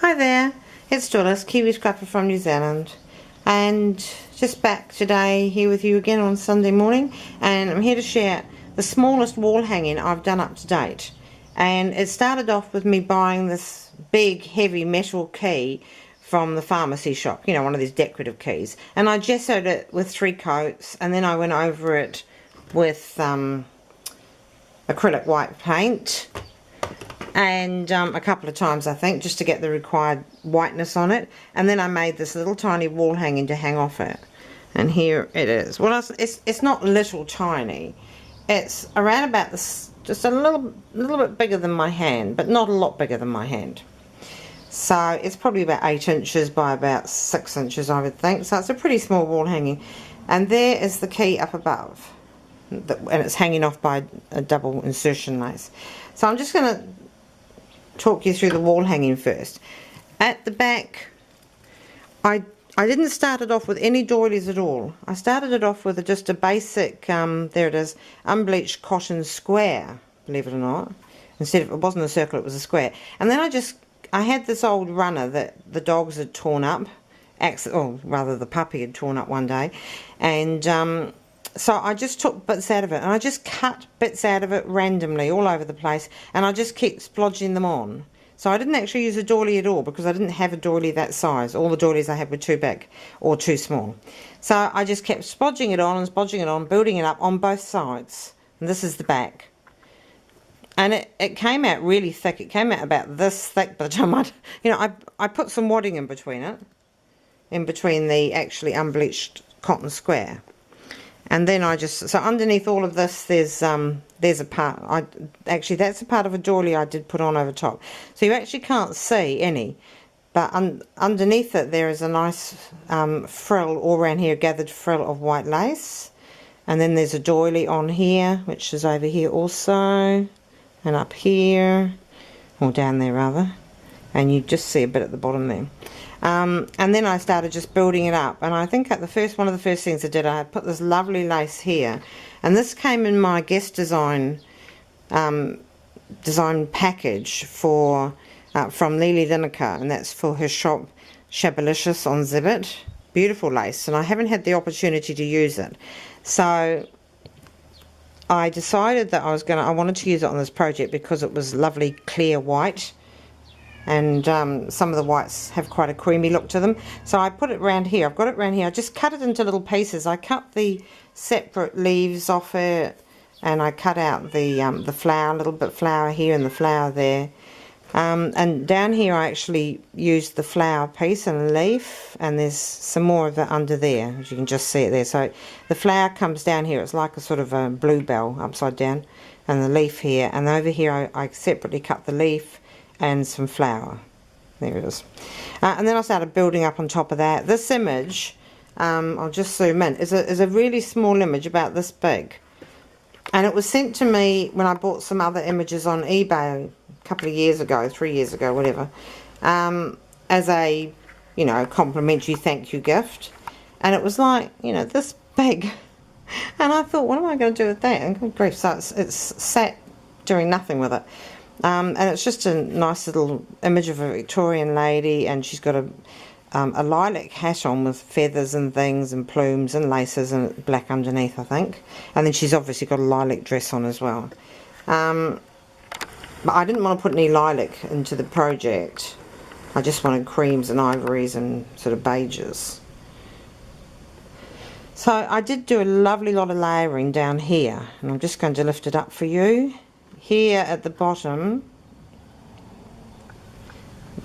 Hi there, it's Doris, Kiwi Scrapper from New Zealand, and just back today here with you again on Sunday morning, and I'm here to share the smallest wall hanging I've done up to date. And it started off with me buying this big heavy metal key from the pharmacy shop, you know, one of these decorative keys, and I gessoed it with 3 coats, and then I went over it with acrylic white paint and a couple of times I think, just to get the required whiteness on it, and then I made this little tiny wall hanging to hang off it, and here it is. Well, it's not little tiny, it's around about this, just a little bit bigger than my hand, but not a lot bigger than my hand. So it's probably about 8 inches by about 6 inches, I would think. So it's a pretty small wall hanging, and there is the key up above, and it's hanging off by a double insertion lace. So I'm just going to talk you through the wall hanging first. At the back, I didn't start it off with any doilies at all. I started it off with just a basic, there it is, unbleached cotton square, believe it or not. Instead of, it wasn't a circle, it was a square. And then I had this old runner that the dogs had torn up, or rather the puppy had torn up one day, and so I just took bits out of it, and I just cut bits out of it randomly all over the place, and I just kept splodging them on. So I didn't actually use a doily at all, because I didn't have a doily that size. All the doilies I had were too big or too small. So I just kept splodging it on and splodging it on, building it up on both sides. And this is the back. And it came out really thick. It came out about this thick by the time I put some wadding in between it, in between the actually unbleached cotton square. And then so underneath all of this, there's a part, actually that's a part of a doily I did put on over top. So you actually can't see any, but underneath it there is a nice frill all around here, gathered frill of white lace. And then there's a doily on here, which is over here also, and up here, or down there rather. And you just see a bit at the bottom there. And then I started just building it up, and I think one of the first things I did, I put this lovely lace here, and this came in my guest design package from Lily Lineker, and that's for her shop Shabalicious on Zibbet. Beautiful lace, and I haven't had the opportunity to use it, so I decided that I wanted to use it on this project because it was lovely clear white. And some of the whites have quite a creamy look to them. So I put it around here. I've got it around here. I just cut it into little pieces. I cut the separate leaves off it, and I cut out the flower, a little bit flower here and the flower there. And down here I actually used the flower piece and a leaf, and there's some more of it under there, as you can just see it there. So the flower comes down here. It's like a sort of a bluebell upside down, and the leaf here. And over here I separately cut the leaf and some flour. There it is. And then I started building up on top of that. This image, I'll just zoom in, is a really small image about this big. And it was sent to me when I bought some other images on eBay a couple of years ago, 3 years ago, whatever, as a, complimentary thank you gift. And it was like, this big. And I thought, what am I going to do with that? And good grief, so it's sat doing nothing with it. And it's just a nice little image of a Victorian lady, and she's got a lilac hat on with feathers and things and plumes and laces and black underneath, I think. And then she's obviously got a lilac dress on as well. But I didn't want to put any lilac into the project. I just wanted creams and ivories and sort of beiges. So I did do a lovely lot of layering down here, and I'm just going to lift it up for you. Here at the bottom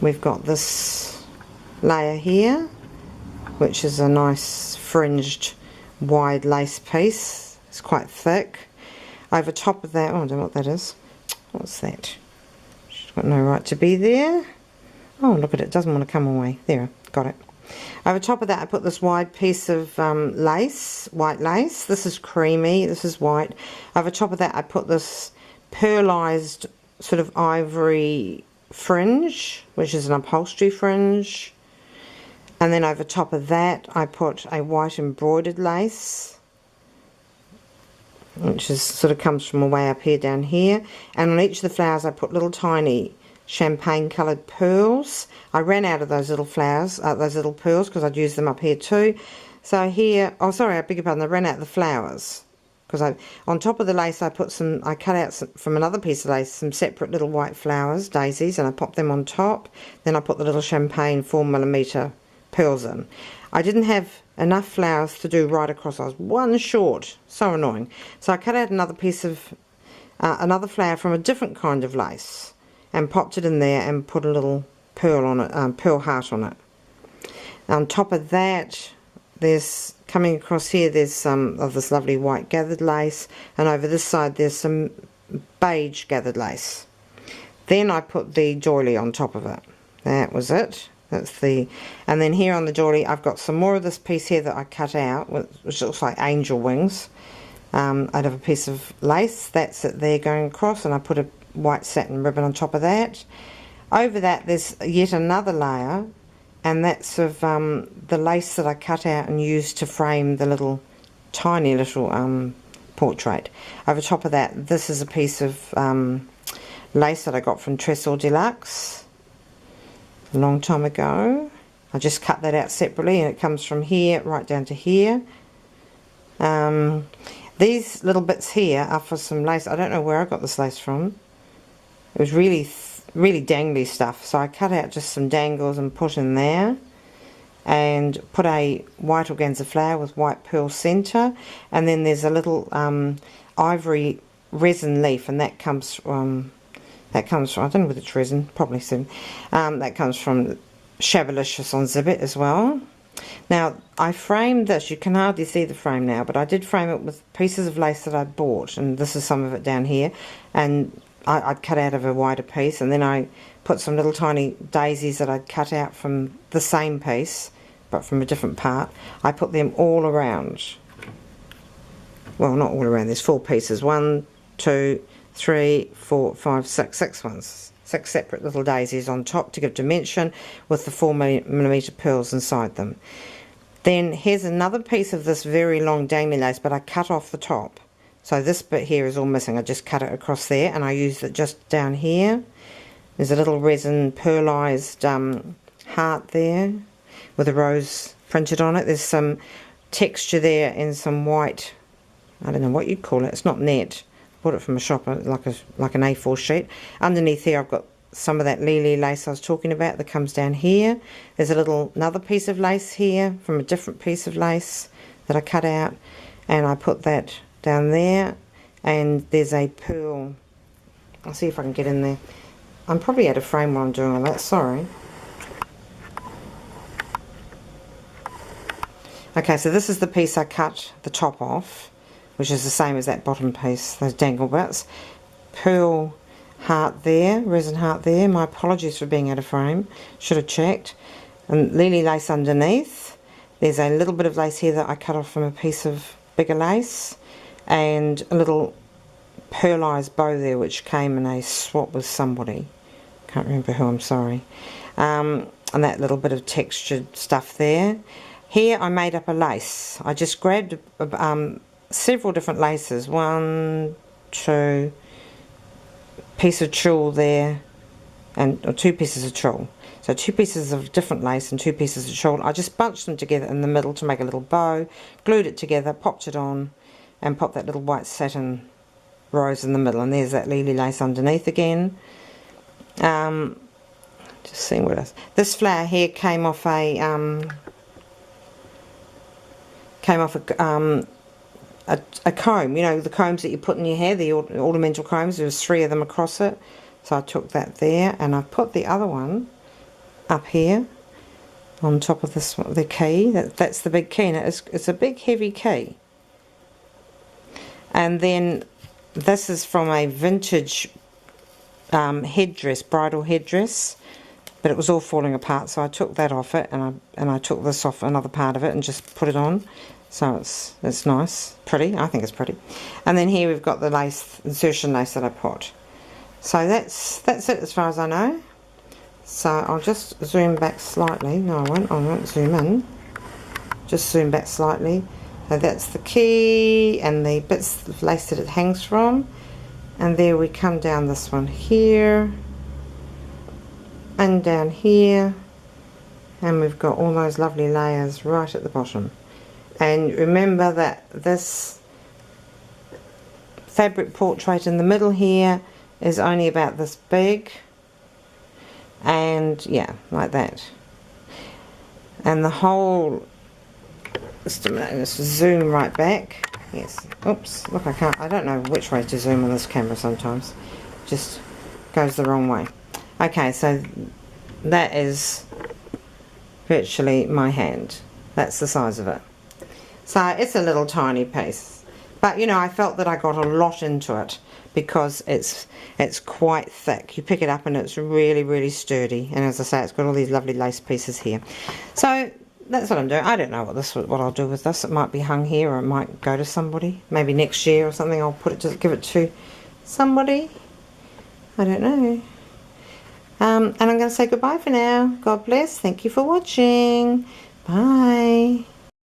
we've got this layer here, which is a nice fringed wide lace piece. It's quite thick. Over top of that, I don't know what that is. What's that? She's got no right to be there. Oh, look at it, doesn't want to come away. There, got it. Over top of that I put this wide piece of lace, white lace. This is creamy, this is white. Over top of that I put this pearlized sort of ivory fringe, which is an upholstery fringe. And then over top of that I put a white embroidered lace, which is sort of comes from way up here down here. And on each of the flowers I put little tiny champagne coloured pearls. I ran out of those little flowers, those little pearls, because I'd use them up here too. So here, oh sorry, I beg your pardon, I ran out of the flowers. Because on top of the lace I cut out from another piece of lace some separate little white flowers, daisies, and I popped them on top. Then I put the little champagne 4mm pearls in. I didn't have enough flowers to do right across. I was one short. So annoying. So I cut out another piece of, another flower from a different kind of lace and popped it in there and put a little pearl on it, pearl heart on it. On top of that, there's, coming across here, there's some of this lovely white gathered lace, and over this side there's some beige gathered lace. Then I put the doily on top of it. That was it. That's the, and then here on the doily I've got some more of this piece here that I cut out, which looks like angel wings, out of a piece of lace. That's it there going across, and I put a white satin ribbon on top of that. Over that there's yet another layer, and that's of the lace that I cut out and used to frame the little tiny little portrait. Over top of that, this is a piece of lace that I got from Tresor Deluxe a long time ago. I just cut that out separately, and it comes from here right down to here. These little bits here are for some lace. I don't know where I got this lace from. It was really dangly stuff, so I cut out just some dangles and put in there, and put a white organza flower with white pearl centre, and then there's a little ivory resin leaf, and that comes from, I don't know whether it's resin, probably soon. That comes from Shabalicious on Zibbet as well. Now I framed this, you can hardly see the frame now, but I did frame it with pieces of lace that I bought, and this is some of it down here, and I'd cut out of a wider piece, and then I put some little tiny daisies that I'd cut out from the same piece but from a different part. I put them all around. Well, not all around, there's 4 pieces. 1, 2, 3, 4, 5, 6. 6 ones. 6 separate little daisies on top to give dimension, with the 4mm pearls inside them. Then here's another piece of this very long dangly lace, but I cut off the top. So this bit here is all missing. I just cut it across there, and I used it just down here. There's a little resin pearlized heart there with a rose printed on it. There's some texture there and some white, I don't know what you'd call it. It's not net. Bought it from a shop, like an A4 sheet. Underneath here I've got some of that lily lace I was talking about that comes down here. There's another piece of lace here from a different piece of lace that I cut out, and I put that down there. And there's a pearl. I'll see if I can get in there. I'm probably out of frame while I'm doing all that, sorry. Okay, so this is the piece I cut the top off, which is the same as that bottom piece, those dangle bits. Pearl heart there, resin heart there. My apologies for being out of frame, should have checked. And lily lace underneath. There's a little bit of lace here that I cut off from a piece of bigger lace, and a little pearlized bow there which came in a swap with somebody, can't remember who, I'm sorry. And that little bit of textured stuff there. Here I made up a lace. I just grabbed several different laces, 1, 2, piece of tulle there, or 2 pieces of tulle. So 2 pieces of different lace and 2 pieces of tulle. I just bunched them together in the middle to make a little bow, glued it together, popped it on, and popped that little white satin rose in the middle. And there's that lily lace underneath again. Just seeing what else. This flower here came off a comb, you know, the combs that you put in your hair, the ornamental combs. There was 3 of them across it, so I took that there, and I put the other one up here on top of this one, the key. That's the big key, and it's a big heavy key. And then this is from a vintage headdress, bridal headdress, but it was all falling apart, so I took that off it, and I took this off another part of it and just put it on. So it's nice, pretty. I think it's pretty. And then here we've got the lace, insertion lace that I put. So that's it as far as I know. So I'll just zoom back slightly. No, I won't zoom in. Just zoom back slightly. So that's the key and the bits of lace that it hangs from. And there we come down this one here. and down here, and we've got all those lovely layers right at the bottom. And remember that this fabric portrait in the middle here is only about this big, and yeah, like that. And the whole, just a minute, let's zoom right back. Yes, oops, look, I don't know which way to zoom on this camera sometimes, just goes the wrong way. Okay, so that is virtually my hand. That's the size of it. So it's a little tiny piece, but you know, I felt that I got a lot into it because it's quite thick. You pick it up and it's really sturdy, and as I say, it's got all these lovely lace pieces here. So that's what I'm doing. I don't know what I'll do with this. It might be hung here, or it might go to somebody. Maybe next year or something I'll give it to somebody. I don't know. And I'm going to say goodbye for now. God bless. Thank you for watching. Bye.